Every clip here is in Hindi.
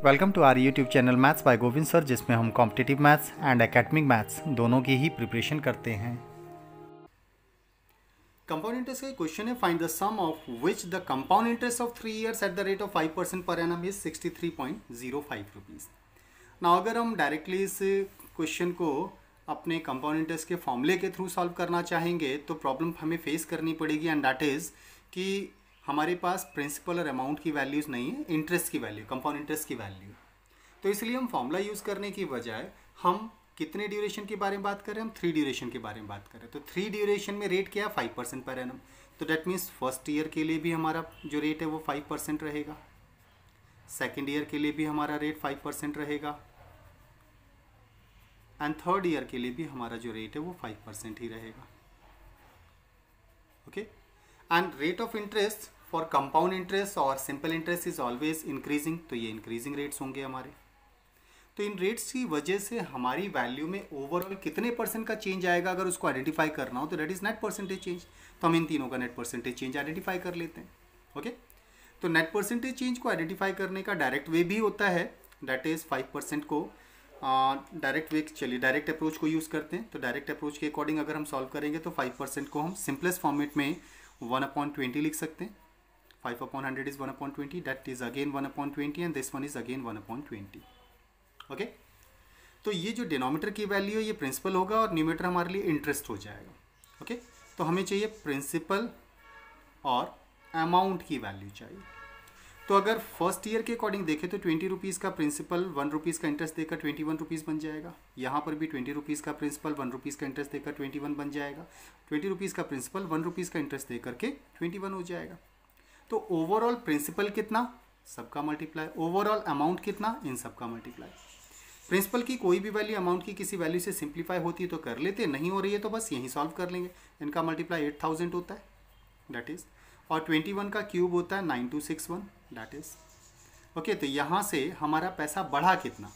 Welcome to our YouTube channel maths by Govind sir, जिसमें हम competitive maths and academic maths दोनों की ही प्रिपरेशन करते हैं। कंपाउंड इंटरेस्ट का क्वेश्चन है, find the sum of which the compound interest of 3 years at the rate of 5% per annum is 63.05 rupees. ना अगर हम डायरेक्टली इस क्वेश्चन को अपने कंपाउंड इंटरेस्ट के फॉर्मूले के थ्रू सॉल्व करना चाहेंगे तो प्रॉब्लम हमें फेस करनी पड़ेगी, एंड दैट इज़ कि हमारे पास प्रिंसिपल और अमाउंट की वैल्यूज़ नहीं है, इंटरेस्ट की वैल्यू, कंपाउंड इंटरेस्ट की वैल्यू। तो इसलिए हम फॉर्मूला यूज़ करने की बजाय हम कितने ड्यूरेशन के बारे में बात कर रहे हैं, हम 3 ड्यूरेशन के बारे में बात कर रहे हैं। तो 3 ड्यूरेशन में रेट क्या है, 5% पर एनम। तो डेट मीन्स फर्स्ट ईयर के लिए भी हमारा जो रेट है वो 5% रहेगा, सेकेंड ईयर के लिए भी हमारा रेट 5% रहेगा, एंड थर्ड ईयर के लिए भी हमारा जो रेट है वो 5% ही रहेगा। Okay, and rate of interest for compound interest और simple interest is always increasing, तो ये इंक्रीजिंग रेट्स होंगे हमारे। तो इन रेट्स की वजह से हमारी वैल्यू में ओवरऑल कितने परसेंट का चेंज आएगा अगर उसको आइडेंटिफाई करना हो, तो that is net percentage change. तो हम इन तीनों का नेट परसेंटेज चेंज आइडेंटिफाई कर लेते हैं। ओके, तो नेट परसेंटेज चेंज को आइडेंटिफाई करने का डायरेक्ट वे भी होता है, दैट इज 5% को डायरेक्ट वे। चलिए डायरेक्ट अप्रोच को यूज़ करते हैं। तो डायरेक्ट अप्रोच के अकॉर्डिंग अगर हम सॉल्व करेंगे तो 5% को हम सिंपलेस्ट फॉर्मेट में 1/20 लिख सकते हैं। 5/100 is 1/20, that is again 1/20, and this one is again 1/20. Okay, तो ये जो डिनोमिनेटर की वैल्यू है ये प्रिंसिपल होगा और न्यूमरेटर हमारे लिए इंटरेस्ट हो जाएगा। ओके, तो हमें चाहिए प्रिंसिपल और अमाउंट की वैल्यू चाहिए। तो अगर फर्स्ट ईयर के अकॉर्डिंग देखें तो 20 रुपीज़ का प्रिंसिपल 1 रुपीज़ का इंटरेस्ट देकर 21 रुपीज़ बन जाएगा। यहाँ पर भी 20 रुपीज़ का प्रिंसिपल 1 रुपीज़ का इंटरेस्ट देकर 21 बन जाएगा। 20 रुपीज़ का प्रिंसिपल 1 रुपीज़ का इंटरेस्ट देकर के 21 हो जाएगा। तो ओवरऑल प्रिंसिपल कितना, सबका मल्टीप्लाई, ओवरऑल अमाउंट कितना, इन सबका मल्टीप्लाई। प्रिंसिपल की कोई भी वैल्यू अमाउंट की किसी वैल्यू से सिंप्लीफाई होती है तो कर लेते, नहीं हो रही है तो बस यहीं सॉल्व कर लेंगे। इनका मल्टीप्लाई 8000 होता है, दैट इज़, और 21 का क्यूब होता है 9261, दैट इज़। ओके, तो यहाँ से हमारा पैसा बढ़ा कितना,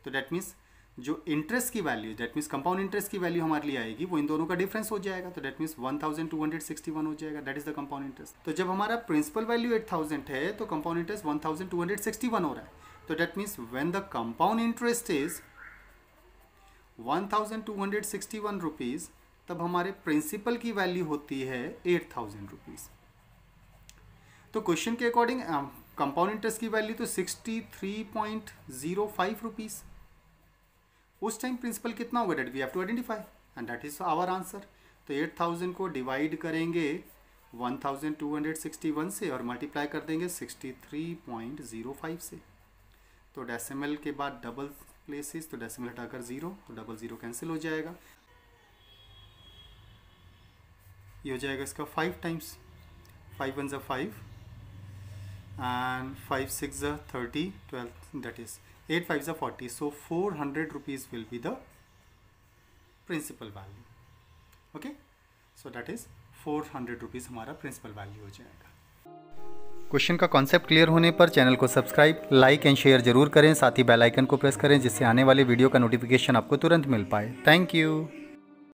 तो दैट मीन्स जो इंटरेस्ट की value, that means compound interest की वैल्यू हमारे लिए आएगी वो इन दोनों का डिफरेंस हो जाएगा। तो दैट मीन्स 1261 हो जाएगा, that is the compound interest. तो जब हमारा प्रिंसिपल वैल्यू 8000 है तो कंपाउंड इंटरेस्ट 1261 हो रहा है। तो that means when the compound interest is 1261 rupees, तब हमारे प्रिंसिपल की वैल्यू होती है 8000 रुपीज़। तो क्वेश्चन के अकॉर्डिंग कंपाउंड इंटरेस्ट की वैल्यू तो 63.05 रुपीज़। उस टाइम प्रिंसिपल कितना होगा, that we have to identify, and that is our answer. तो 8000 को डिवाइड करेंगे 1261 से और मल्टीप्लाई कर देंगे 63.05 से। तो डेसिमल के बाद डबल प्लेसेस, तो डेसिमल हटाकर 0, तो डबल 0 कैंसिल हो जाएगा। ये हो जाएगा इसका 5 times, 5 1 = 5 and 5 6 = 30, 12, that is 8 5 = 40. So 400 rupees will be the principal value. Okay, so that is 400 rupees हमारा प्रिंसिपल वैल्यू हो जाएगा। क्वेश्चन का कॉन्सेप्ट क्लियर होने पर चैनल को सब्सक्राइब, लाइक एंड शेयर जरूर करें, साथ ही बेल आइकन को प्रेस करें जिससे आने वाले वीडियो का नोटिफिकेशन आपको तुरंत मिल पाए। Thank you.